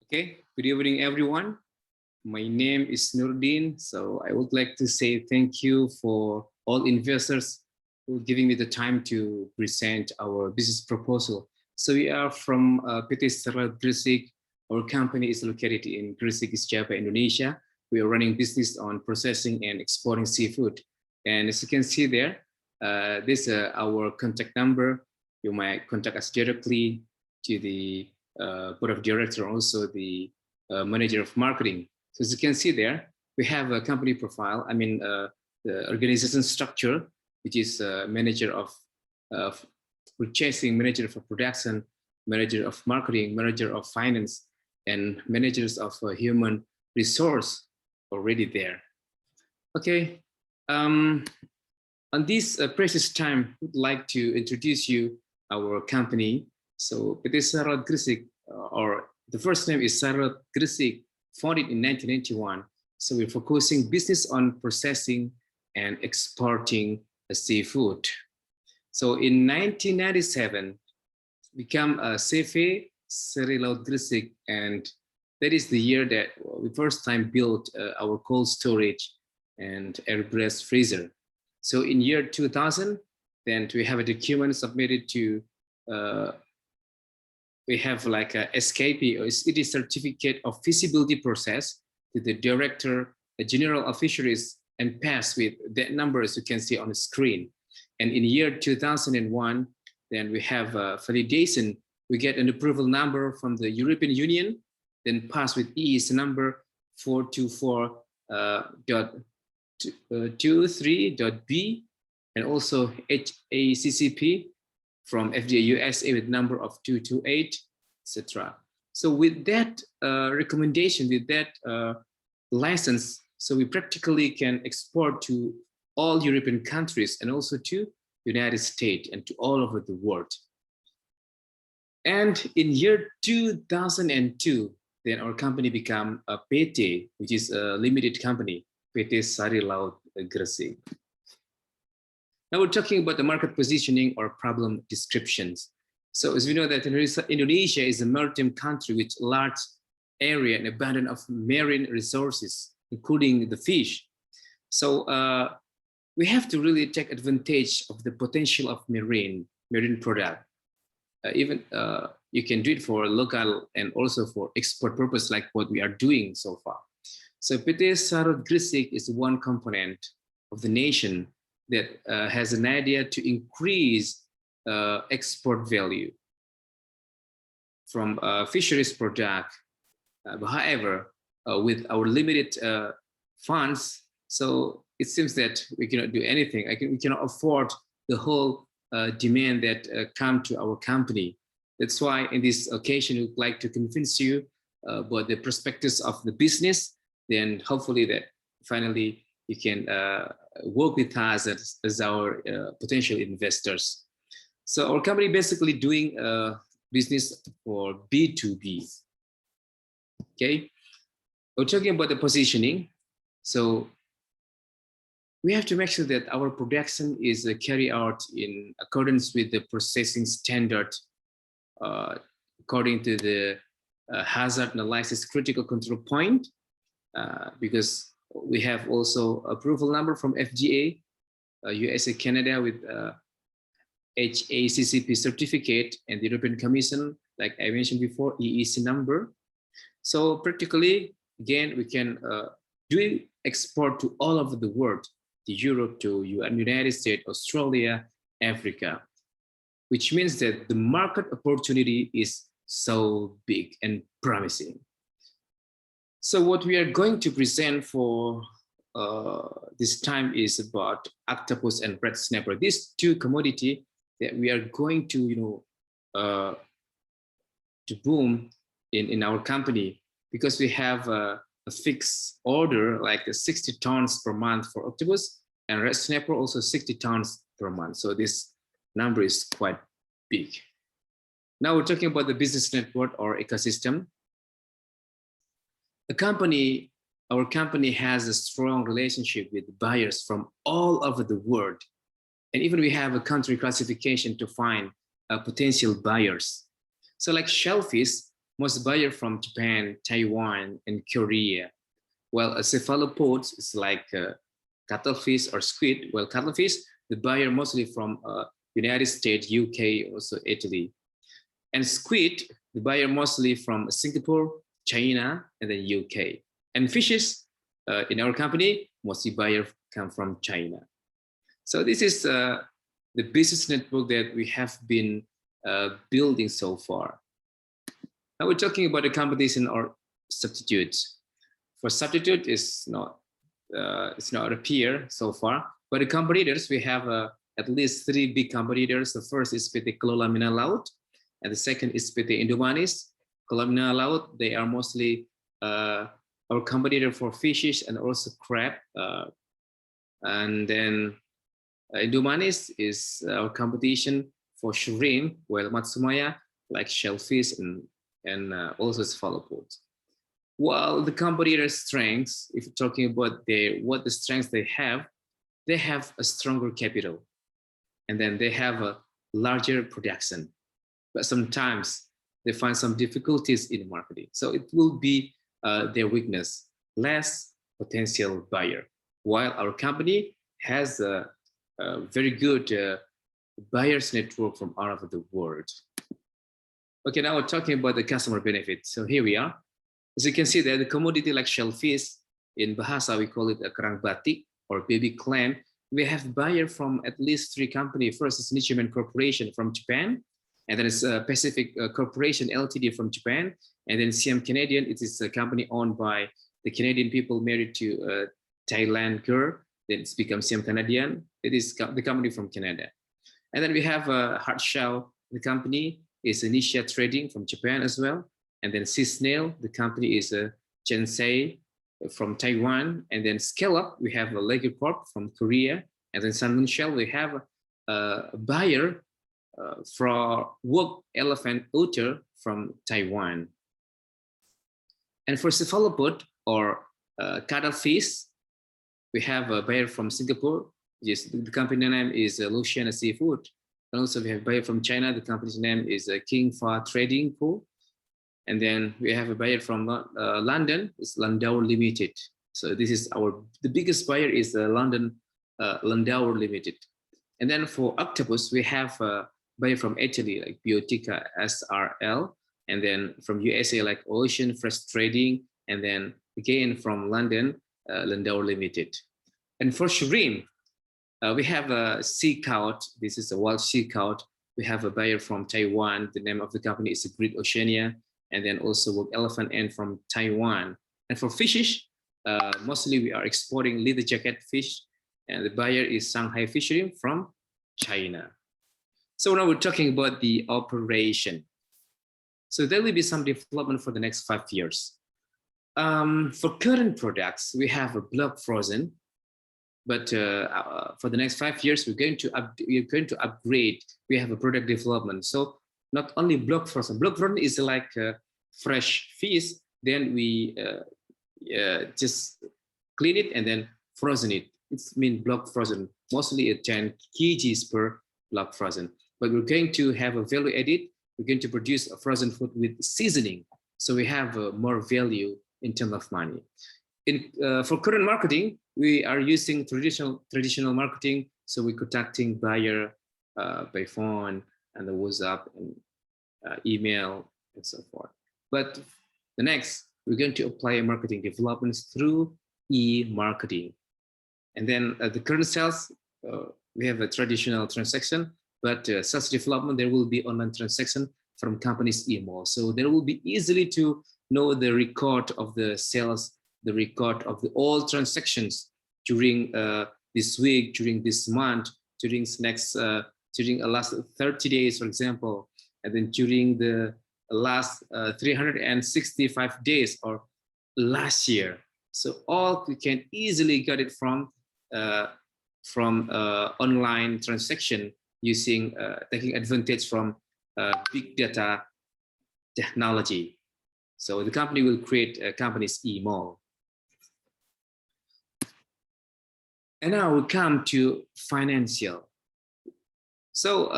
Okay, good evening, everyone. My name is Nurdin. So I would like to say thank you for all investors who are giving me the time to present our business proposal. So we are from PT Sari Gresik. Our company is located in Gresik, Java, Indonesia. We are running business on processing and exporting seafood. And as you can see there, this is our contact number. You might contact us directly to the board of director, also the manager of marketing. So as you can see there, we have a company profile. I mean, the organization structure, which is manager of purchasing, manager for production, manager of marketing, manager of finance, and managers of human resource already there. Okay. On this precious time, I would like to introduce you our company. So PT Sari Gresik, or the first name is Sari Gresik, founded in 1991. So we're focusing business on processing and exporting seafood. So in 1997, become a CFA Sari Laut Gresik, and that is the year that we first time built our cold storage and air breast freezer. So in year 2000, then we have a document submitted to we have like a SKP, or it is certificate of feasibility process, to the director, the general of fisheries, and pass with that number as you can see on the screen. And in year 2001, then we have a validation. We get an approval number from the European Union, then pass with EEC number 424.23.b, and also HACCP from FDA USA with number of 228, etc. So with that recommendation, with that license, so we practically can export to all European countries and also to United States and to all over the world. And in year 2002, then our company became a PT, which is a limited company, PT Sari Laut Gresik. Now we're talking about the market positioning or problem descriptions. So as we know that Indonesia is a maritime country with large area and abundance of marine resources, including the fish. So we have to really take advantage of the potential of marine product. Even you can do it for local and also for export purpose, like what we are doing so far. So PT Sari Gresik is one component of the nation that has an idea to increase export value from fisheries product. However, with our limited funds, so it seems that we cannot do anything. We cannot afford the whole demand that come to our company. That's why in this occasion, we'd like to convince you about the prospectus of the business. Then hopefully that finally you can work with us as our potential investors. So our company basically doing business for B2B. Okay, we're talking about the positioning. So we have to make sure that our production is carried out in accordance with the processing standard, according to the hazard analysis critical control point, because we have also approval number from FDA, USA, Canada with HACCP certificate, and the European Commission, like I mentioned before, EEC number. So practically, again, we can do export to all over the world, to Europe, to United States, Australia, Africa, which means that the market opportunity is so big and promising. So what we are going to present for this time is about octopus and red snapper. These two commodity that we are going to, to boom in our company, because we have a fixed order like 60 tons per month for octopus, and red snapper also 60 tons per month. So this number is quite big. Now we're talking about the business network or ecosystem. Our company has a strong relationship with buyers from all over the world. And even we have a country classification to find potential buyers. So like shellfish, most buyer from Japan, Taiwan, and Korea. While cephalopods is like cuttlefish or squid. Well, cuttlefish, the buyer mostly from United States, UK, also Italy. And squid, the buyer mostly from Singapore, China, and then UK. And fishes in our company, mostly buyer come from China. So this is the business network that we have been building so far. Now we're talking about the competition or substitutes. For substitute, it's not appear so far, but the competitors, we have at least 3 big competitors. The first is PT Kelolamina Laut, and the second is PT Indomanis. Kelolamina Laut, they are mostly our competitor for fishes and also crab. And then Indomanis is our competition for shrimp, while Matsumaya like shellfish and also cephalopods. While the competitor's strengths, if you're talking about what the strengths they have a stronger capital, and then they have a larger production. But sometimes they find some difficulties in marketing. So it will be their weakness, less potential buyer. While our company has a very good buyers network from all over the world. Okay, now we're talking about the customer benefit. So here we are. As you can see there, the commodity like shellfish, in Bahasa we call it a kerang batik or baby clam. We have buyer from at least 3 companies. First is Nichimen Corporation from Japan, and then it's Pacific Corporation Ltd from Japan, and then CM Canadian. It is a company owned by the Canadian people married to a Thailand girl. Then it's become CM Canadian. It is the company from Canada. And then we have Hard Shell. The company is Nisha Trading from Japan as well. And then Sea Snail, the company is Chensei from Taiwan. And then Scale Up, we have a Lego Corp from Korea. And then Salmon Shell, we have a buyer for Work Elephant Otter from Taiwan. And for cephalopod or cuttlefish, we have a buyer from Singapore. Yes, the company name is Luciana Seafood. And also we have a buyer from China. The company's name is King Fa Trading Co. And then we have a buyer from London. It's Landau Limited. So this is the biggest buyer is London Landau Limited. And then for octopus, we have a buyer from Italy like Biotica SRL. And then from USA like Ocean Fresh Trading. And then again from London, Landau Limited. And for shrimp, we have a sea cow. This is a wild sea cow. We have a buyer from Taiwan. The name of the company is Great Oceania. And then also Work Elephant N from Taiwan. And for fishes, mostly we are exporting leather jacket fish. And the buyer is Shanghai Fishery from China. So now we're talking about the operation. So there will be some development for the next 5 years. For current products, we have a block frozen, but for the next 5 years, we're going to upgrade. We have a product development. So not only block frozen. Block frozen is like fresh fish. Then we just clean it and then frozen it. It's mean block frozen, mostly at 10 kgs per block frozen. But we're going to have a value added. We're going to produce a frozen food with seasoning. So we have more value in terms of money. For current marketing, we are using traditional marketing. So we're contacting buyer by phone and the WhatsApp and email and so forth. But the next, we're going to apply marketing developments through e-marketing. And then the current sales, we have a traditional transaction, but sales development, there will be online transaction from companies' email. So there will be easily to know the record of the sales, the record of the all transactions during this week, during this month, during during the last 30 days, for example, and then during the last 365 days or last year. So all we can easily get it from online transaction using taking advantage from big data technology. So the company will create a company's email. And now we come to financial. So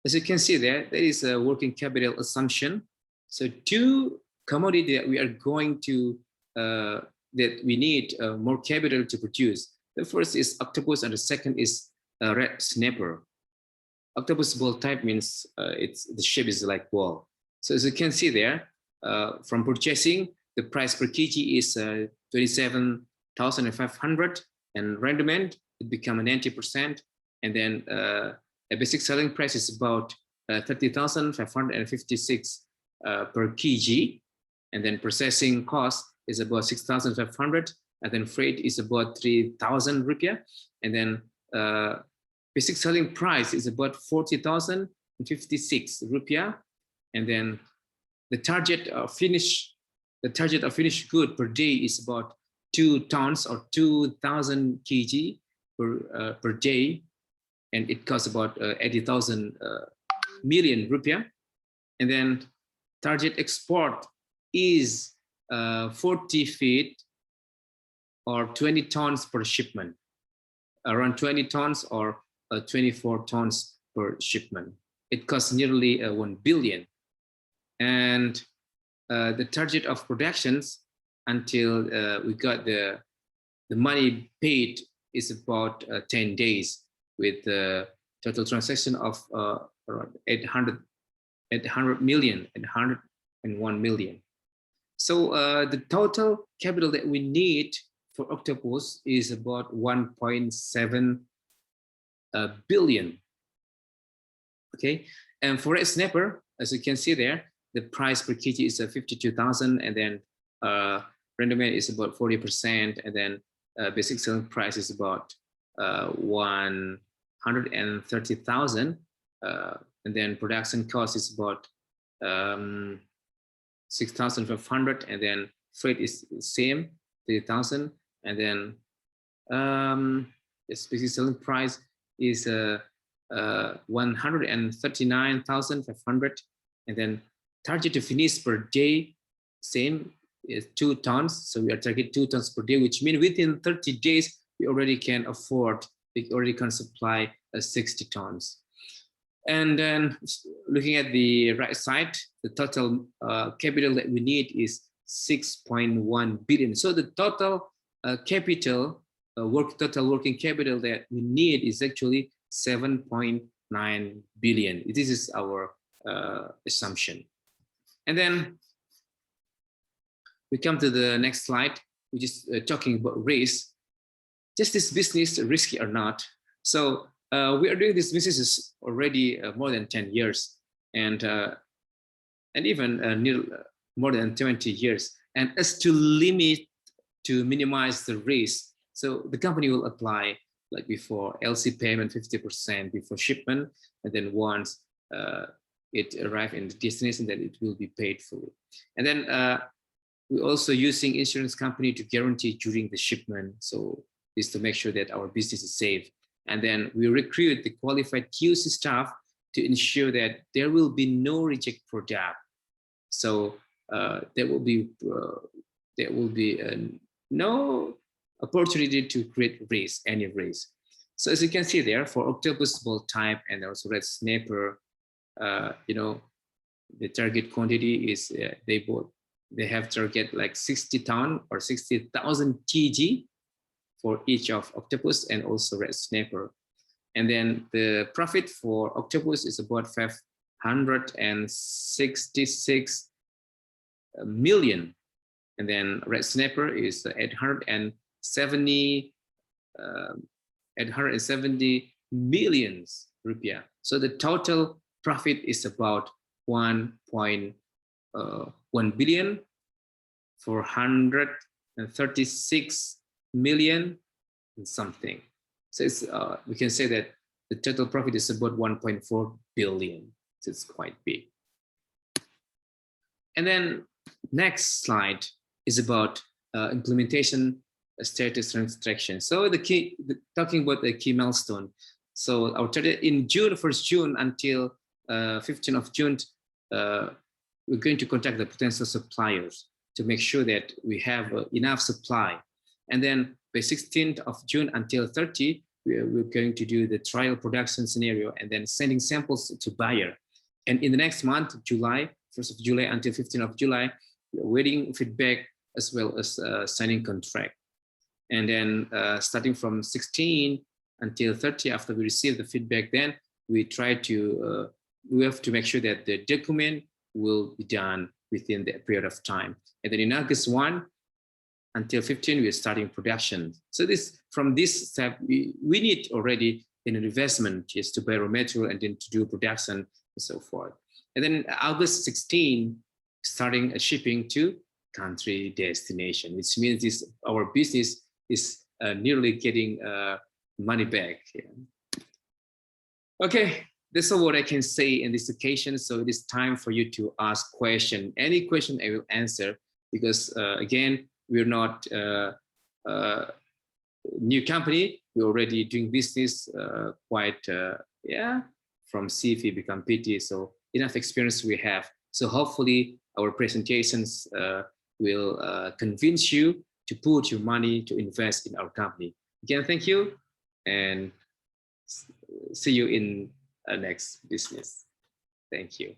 as you can see there is a working capital assumption. So two commodity that we are going to that we need more capital to produce. The first is octopus, and the second is red snapper. Octopus ball type means the shape is like ball. So as you can see there, from purchasing, the price per kg is 27,500, and rendement it become 90%, and then a basic selling price is about 30,556 per kg, and then processing cost is about 6,500, and then freight is about 3,000 rupiah, and then basic selling price is about 40,056 rupiah, and then the target of finished good per day is about 2 tons or 2,000 kg per day, and it costs about 80,000 million rupiah. And then target export is 40 feet or 20 tons per shipment, around 20 tons or 24 tons per shipment. It costs nearly 1 billion. And the target of productions until we got the money paid is about 10 days, with the total transaction of around 801 million. So the total capital that we need for octopus is about 1.7 billion. Okay, and for red snapper, as you can see there, the price per kg is 52,000, and then rendement is about 40%, and then basic selling price is about 130,000, and then production cost is about 6,500, and then freight is the same, 3,000, and then its basic selling price is 139,500, and then target to finish per day same is 2 tons. So we are targeting 2 tons per day, which means within 30 days we already can supply 60 tons. And then looking at the right side, the total capital that we need is 6.1 billion. So the total total working capital that we need is actually 7.9 billion. This is our assumption. And then we come to the next slide, which is talking about risk. Just this business, risky or not? So we are doing this business already more than 10 years, and even more than 20 years. And as to minimize the risk, so the company will apply, like before, LC payment 50% before shipment, and then once it arrives in the destination, then it will be paid fully. And then we're also using insurance company to guarantee during the shipment. So this to make sure that our business is safe. And then we recruit the qualified QC staff to ensure that there will be no reject product. So there will be no opportunity to create any risk. So as you can see there, for octopus ball type and also red snapper, the target quantity is they have target like 60 ton or 60,000 kg for each of octopus and also red snapper. And then the profit for octopus is about 566 million, and then red snapper is 870 millions rupiah. So the total profit is about 1.1 billion 436 million and something. So it's, we can say that the total profit is about 1.4 billion. So it's quite big. And then next slide is about implementation status transaction. So talking about the key milestone. So our target in June, 1st June until 15th of June, we're going to contact the potential suppliers to make sure that we have enough supply. And then by 16th of June until 30, we're going to do the trial production scenario and then sending samples to buyer. And in the next month, July, 1st of July until 15th of July, we're waiting feedback as well as signing contract. And then starting from 16 until 30, after we receive the feedback, then we try to, we have to make sure that the document will be done within that period of time. And then in August 1 until 15, we're starting production. So this, from this step, we need already an investment just to buy raw material and then to do production and so forth. And then August 16, starting a shipping to country destination, which means this, our business is nearly getting money back. Yeah. Okay, that's all what I can say in this occasion. So it is time for you to ask question. Any question I will answer, because again, we're not new company. We're already doing business quite, yeah, from CV become PT. So enough experience we have. So hopefully our presentations will convince you to put your money to invest in our company. Again, thank you, and see you in our next business. Thank you.